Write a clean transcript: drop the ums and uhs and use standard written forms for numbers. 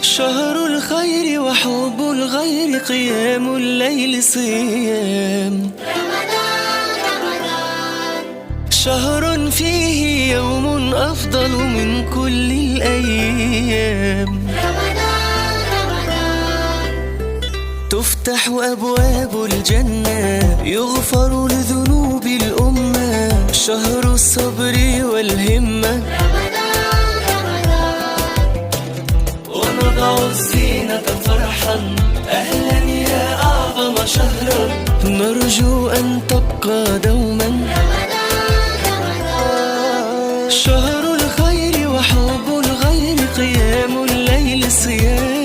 شهر الخير وحب الغير، قيام الليل صيام رمضان. شهر فيه يوم أفضل من كل الأيام رمضان. تفتح أبواب الجنة، يغفر لذنوب الأمة، شهر الصبر والهمة. ونضع الزينة فرحا، أهلا يا أعظم شهرا، نرجو أن تبقى دوما. شهر الخير وحب الغير، قيام الليل صيام